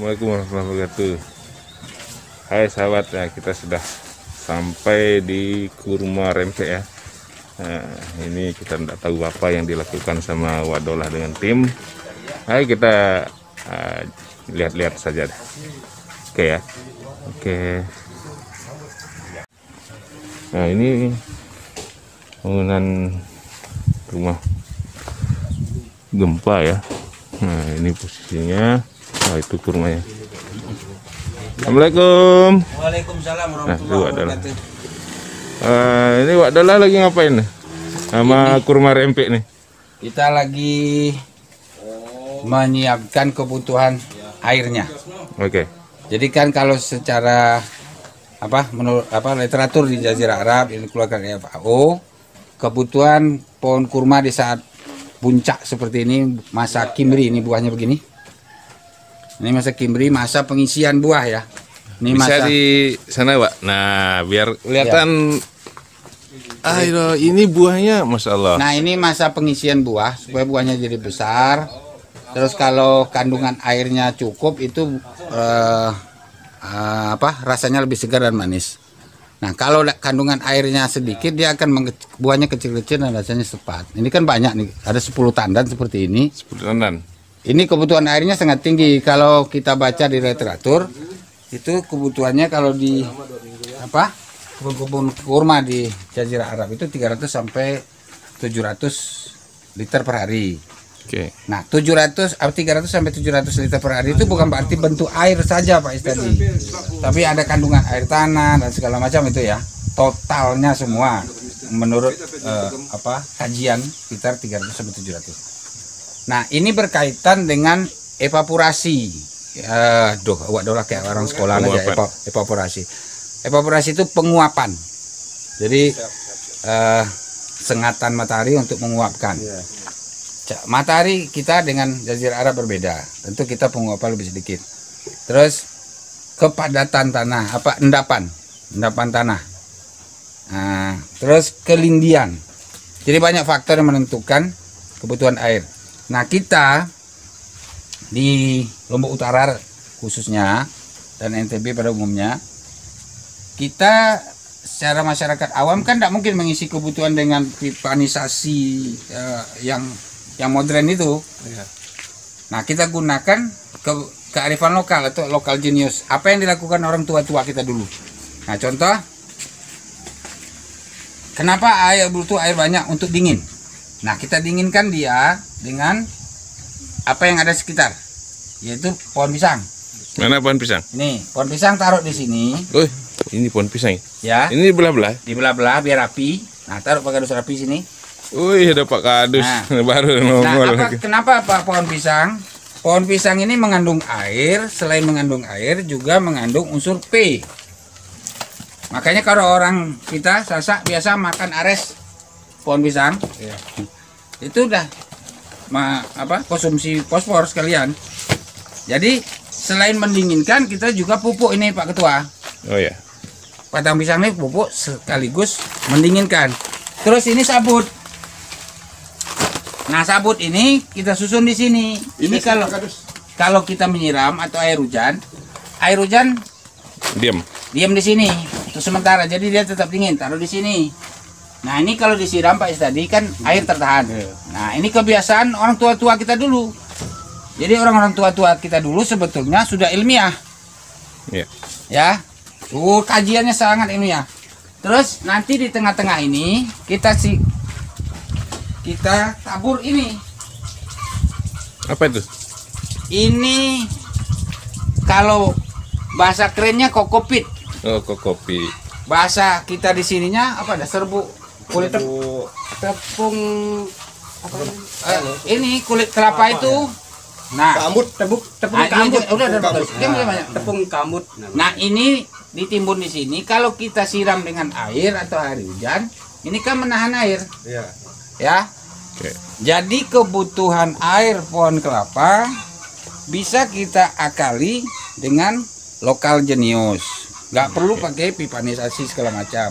Assalamualaikum warahmatullahi wabarakatuh. Hai sahabat, ya, kita sudah sampai di Kurma Rempek ya. Nah, ini kita tidak tahu apa yang dilakukan sama Wadolah dengan tim. Hai, kita lihat-lihat saja. Oke ya. Oke. Nah, ini bangunan rumah gempa ya. Nah, ini posisinya. Nah, itu kurmanya. Assalamualaikum. Waalaikumsalam warahmatullahi wabarakatuh. Ini Wadolah lagi ngapain nih? Sama Kurma Rempek nih. Kita lagi menyiapkan kebutuhan airnya. Oke. Jadi kan kalau secara menurut literatur di Jazirah Arab ini keluarkan FAO, kebutuhan pohon kurma di saat puncak seperti ini, masa kimri, ini buahnya begini. Ini masa kimri, masa pengisian buah ya. Ini Bisa masa di sana, Pak. Nah, biar kelihatan. Ayo, ini buahnya, Masya Allah. Nah, ini masa pengisian buah supaya buahnya jadi besar. Terus kalau kandungan airnya cukup itu rasanya lebih segar dan manis. Nah, kalau kandungan airnya sedikit dia akan buahnya kecil-kecil dan rasanya sepat. Ini kan banyak nih, ada 10 tandan seperti ini. 10 tandan. Ini kebutuhan airnya sangat tinggi. Kalau kita baca di literatur, itu kebutuhannya kalau di kebun kurma di Jazirah Arab itu 300 sampai 700 liter per hari. Oke. Nah, 300 sampai 700 liter per hari itu bukan berarti bentuk air saja Pak Istadi. Tapi ada kandungan air tanah dan segala macam itu ya. Totalnya semua menurut kajian sekitar 300 sampai 700. Nah, ini berkaitan dengan evaporasi. Wadolah kayak orang sekolah aja evaporasi. Evaporasi itu penguapan. Jadi sengatan matahari untuk menguapkan. Matahari kita dengan Jazirah Arab berbeda. Tentu kita penguapan lebih sedikit. Terus kepadatan tanah, endapan tanah. Nah, terus kelindian. Jadi banyak faktor yang menentukan kebutuhan air. Nah, kita di Lombok Utara khususnya dan NTB pada umumnya, kita secara masyarakat awam kan tidak mungkin mengisi kebutuhan dengan pipanisasi yang modern itu. Nah, kita gunakan kearifan lokal atau lokal genius. Apa yang dilakukan orang tua-tua kita dulu. Nah, contoh, kenapa butuh air banyak untuk dingin? Nah, kita dinginkan dia dengan apa yang ada sekitar, yaitu pohon pisang. Mana pohon pisang? Ini pohon pisang taruh di sini. Ini pohon pisang. Ya. Ini belah-belah. Dibelah-belah biar rapi. Nah, taruh pakai kardus rapi sini. Ada Pak Kadus. Baru nongol. Kenapa Pak pohon pisang? Pohon pisang ini mengandung air. Selain mengandung air, juga mengandung unsur P. Makanya kalau orang kita Sasak biasa makan ares pohon pisang, itu udah konsumsi fosfor sekalian. Jadi selain mendinginkan, kita juga pupuk ini Pak Ketua. Oh ya. Batang pisang ini pupuk sekaligus mendinginkan. Terus ini sabut. Nah, sabut ini kita susun di sini. Ini kalau kita menyiram atau air hujan diam di sini untuk sementara. Jadi dia tetap dingin. Taruh di sini. Nah, ini kalau disiram Pak Istadi kan air tertahan. Nah, ini kebiasaan orang tua-tua kita dulu. Jadi orang-orang tua-tua kita dulu sebetulnya sudah ilmiah. Ya. Kajiannya sangat ilmiah. Terus nanti di tengah-tengah ini kita tabur ini. Apa itu? Ini kalau bahasa kerennya kokopit. Oh, kokopit. Bahasa kita di sininya apa? Ada serbuk kulit tepung ini kulit kelapa itu. Nah, kambut, tepung nah, kambut. udah bagus. Dia banyak. Tepung kambut. Nah, ini ditimbun di sini. Kalau kita siram dengan air atau air hujan, ini kan menahan air. Iya. Ya. Oke. Jadi kebutuhan air pohon kelapa bisa kita akali dengan lokal jenius. Nggak perlu pakai pipanisasi segala macam.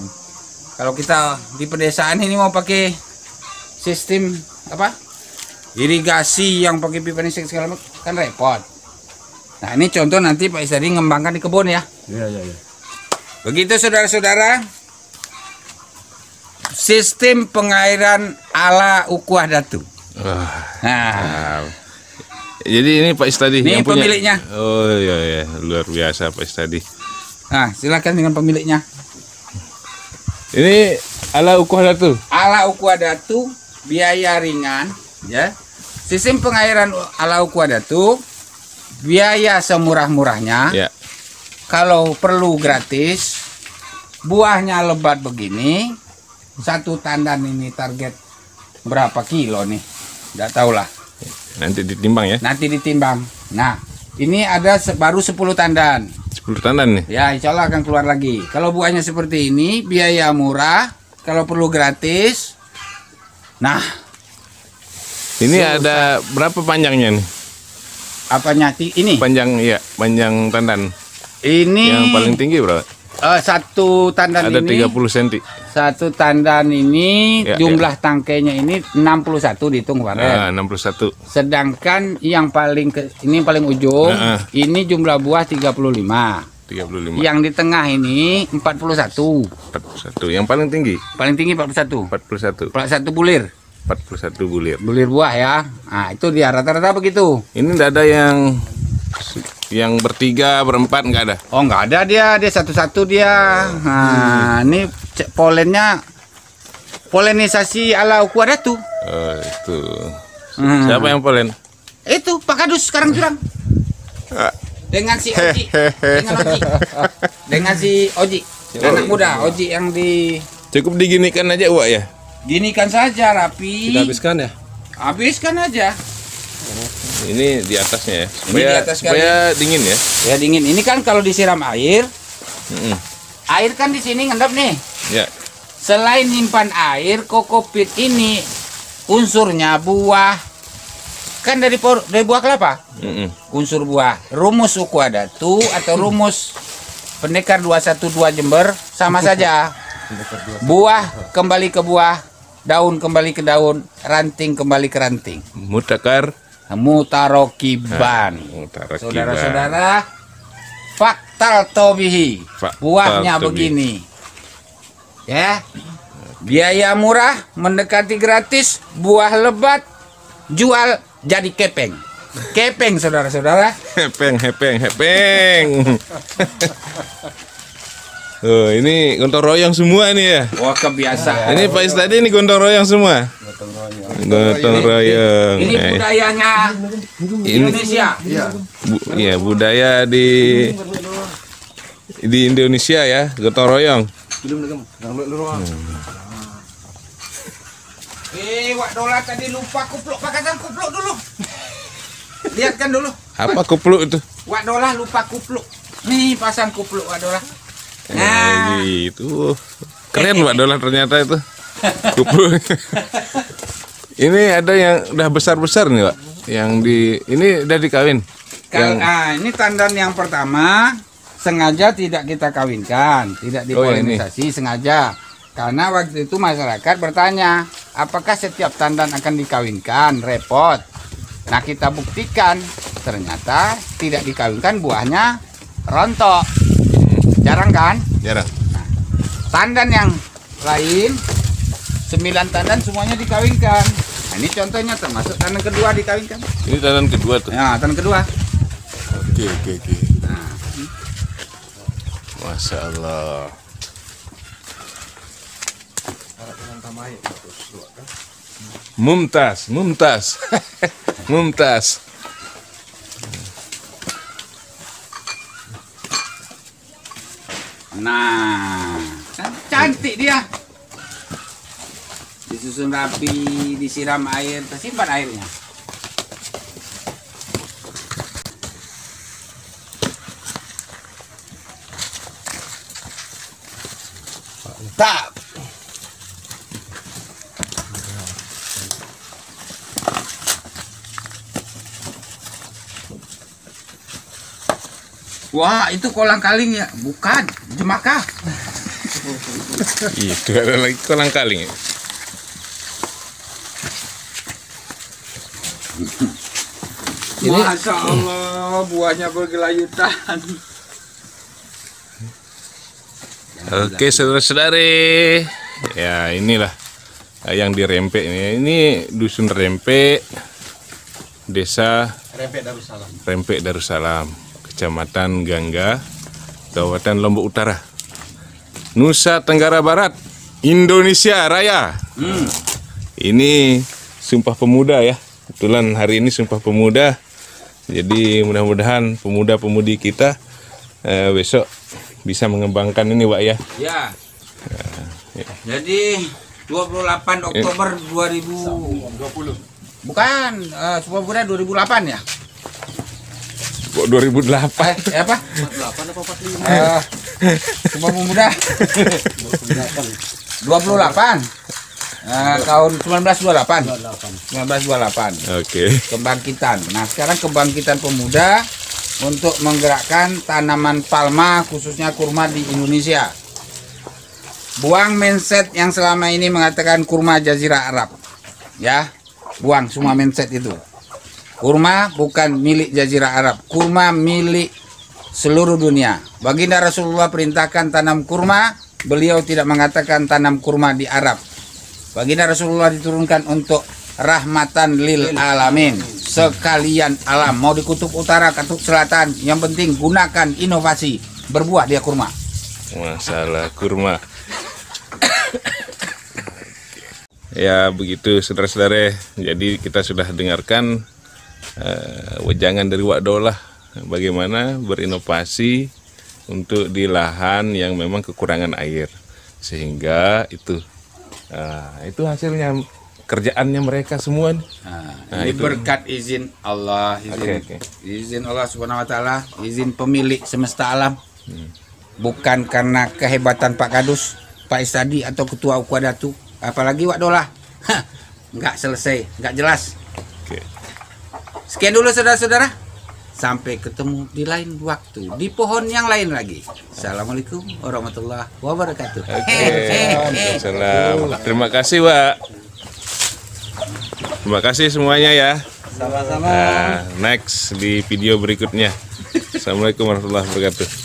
Kalau kita di pedesaan ini mau pakai sistem apa? Irigasi yang pakai pipanisasi segala macam kan repot. Nah, ini contoh nanti Pak Isari ngembangkan di kebun ya. Iya. Begitu saudara-saudara. Sistem pengairan ala Ukuah Datu. Wah. Nah, Jadi ini Pak Istadi ini yang punya. pemiliknya. Oh iya, luar biasa Pak Istadi. Nah, silakan dengan pemiliknya. Ini ala Ukuah Datu. Ala Ukuah Datu, biaya ringan, ya. Sistem pengairan ala Ukuah Datu, biaya semurah-murahnya. Ya. Kalau perlu gratis, buahnya lebat begini, satu tandan ini target berapa kilo nih? Nggak tahu lah. Nanti ditimbang ya. Nanti ditimbang. Nah, ini ada baru 10 tandan. 10 tandan nih. Ya, insya Allah akan keluar lagi. Kalau buahnya seperti ini, biaya murah. Kalau perlu gratis. Nah, Ini ada berapa panjangnya nih? apanya ini? Panjang tandan. Ini Yang paling tinggi berapa? satu tandan Ada ini. 30 cm. Satu tandan ini Ya, jumlah tangkainya ini 61 dihitung kemarin. 61. Sedangkan yang paling ini paling ujung, Nah, ini jumlah buah 35. 35. Yang di tengah ini 41. 41. Yang paling tinggi Paling tinggi 41. 41. 41 bulir. 41 bulir. Bulir buah ya. Nah, itu dia rata-rata begitu. Ini enggak ada yang bertiga, berempat enggak ada. Oh, nggak ada dia satu-satu dia. Nah, ini polenisasi ala Ukuah Datu. Oh, itu. Hmm. Siapa yang polen? Itu Pak Kadus sekarang curang. Ah, Dengan si Oji. Dengan si Oji. Anak muda, Oji yang Cukup diginikan aja, Wak ya. diginikan saja rapi. Kita habiskan ya. Habiskan aja. Ini di atasnya ya. Ini di atas kali. Supaya dingin ya. Ya dingin. Ini kan kalau disiram air, Mm-mm. air kan di sini ngendap nih. Ya. Selain nyimpan air, kokopit ini unsurnya buah. Kan dari buah kelapa. Mm-mm. Unsur buah. Rumus Ukuah Datu atau rumus Pendekar 212 Jember sama saja. Buah kembali ke buah, daun kembali ke daun, ranting kembali ke ranting. Mutakar. Mutarokiban. Mutarokiban. Saudara-saudara, faktal tobihi. Faktal Buahnya tobihi. begini. Ya. Biaya murah, mendekati gratis, buah lebat, jual jadi kepeng. Kepeng saudara-saudara. Hepeng. Oh, ini gontong royong semua nih ya. Wah, kebiasaan. Ini Pak Istadi ini gontong royong semua. Gotong royong. Ini budayanya Indonesia. Budaya di Indonesia ya, gotong royong. Wak Dola tadi lupa kupluk, pakatan kupluk dulu. Lihatkan dulu. Apa kupluk itu? Wak Dola lupa kupluk. Nih pasang kupluk Wak Dola. Nah, gitu. Keren Pak Dola ternyata itu. Kupluk. Ini ada yang udah besar-besar nih, Pak. Yang ini udah dikawin. Ini tandan yang pertama sengaja tidak kita kawinkan, tidak dipolinisasi sengaja. Karena waktu itu masyarakat bertanya, apakah setiap tandan akan dikawinkan? Repot. Nah, kita buktikan ternyata tidak dikawinkan, buahnya rontok. Jarang kan? Jarang. Tandan yang lain 9 tandan semuanya dikawinkan. Nah, ini contohnya termasuk tandan kedua dikawinkan. Ini tandan kedua tuh. Ya, tandan kedua. Oke. Masya Allah. Mumtaz. Mumtaz. Nah, cantik dia. disusun rapi, disiram air, tersimpan airnya. Tak. Wah, itu kolang-kaling ya? Bukan, jemaka. Itu ada lagi kolang-kaling ya. Ini Masya Allah, buahnya bergelayutan. Oke saudara-saudari, ya inilah yang di Rempek ini. Ini dusun Rempek, desa Rempek Darussalam, kecamatan Gangga, Kabupaten Lombok Utara, Nusa Tenggara Barat, Indonesia Raya. Ini Sumpah Pemuda ya, kebetulan hari ini Sumpah Pemuda. Jadi mudah-mudahan pemuda-pemudi kita besok bisa mengembangkan ini, Pak ya. ya. Jadi 28 Oktober 2020. Bukan, Sumpah Pemuda 2008 ya? Kok 2008? Apa? 48 apa 45? Sumpah Pemuda 28. Tahun 1928. 1928. Oke. Kebangkitan. Nah, sekarang kebangkitan pemuda untuk menggerakkan tanaman palma khususnya kurma di Indonesia. Buang mindset yang selama ini mengatakan kurma Jazirah Arab. Ya, buang semua mindset itu. Kurma bukan milik Jazirah Arab, kurma milik seluruh dunia. Baginda Rasulullah perintahkan tanam kurma, beliau tidak mengatakan tanam kurma di Arab. Baginda Rasulullah diturunkan untuk rahmatan lil alamin, sekalian alam. Mau di kutub utara, kutub selatan, yang penting gunakan inovasi, berbuah dia kurma. Masalah kurma. Ya begitu saudara-saudara. Jadi kita sudah dengarkan wejangan dari Wak Daulah bagaimana berinovasi untuk di lahan yang memang kekurangan air, sehingga itu hasilnya kerjaannya mereka semua. Ini berkat izin Allah, izin Allah Subhanahu Wa Taala, izin pemilik semesta alam. Bukan karena kehebatan Pak Kadus, Pak Istadi atau Ketua Ukwadatu, apalagi Wak Daulah. Nggak selesai, nggak jelas. Sekian dulu saudara-saudara. Sampai ketemu di lain waktu, di pohon yang lain lagi. Assalamualaikum warahmatullahi wabarakatuh. Waalaikumsalam. Terima kasih, Pak. Terima kasih semuanya ya. Sama-sama. Nah, next di video berikutnya. Assalamualaikum warahmatullahi wabarakatuh.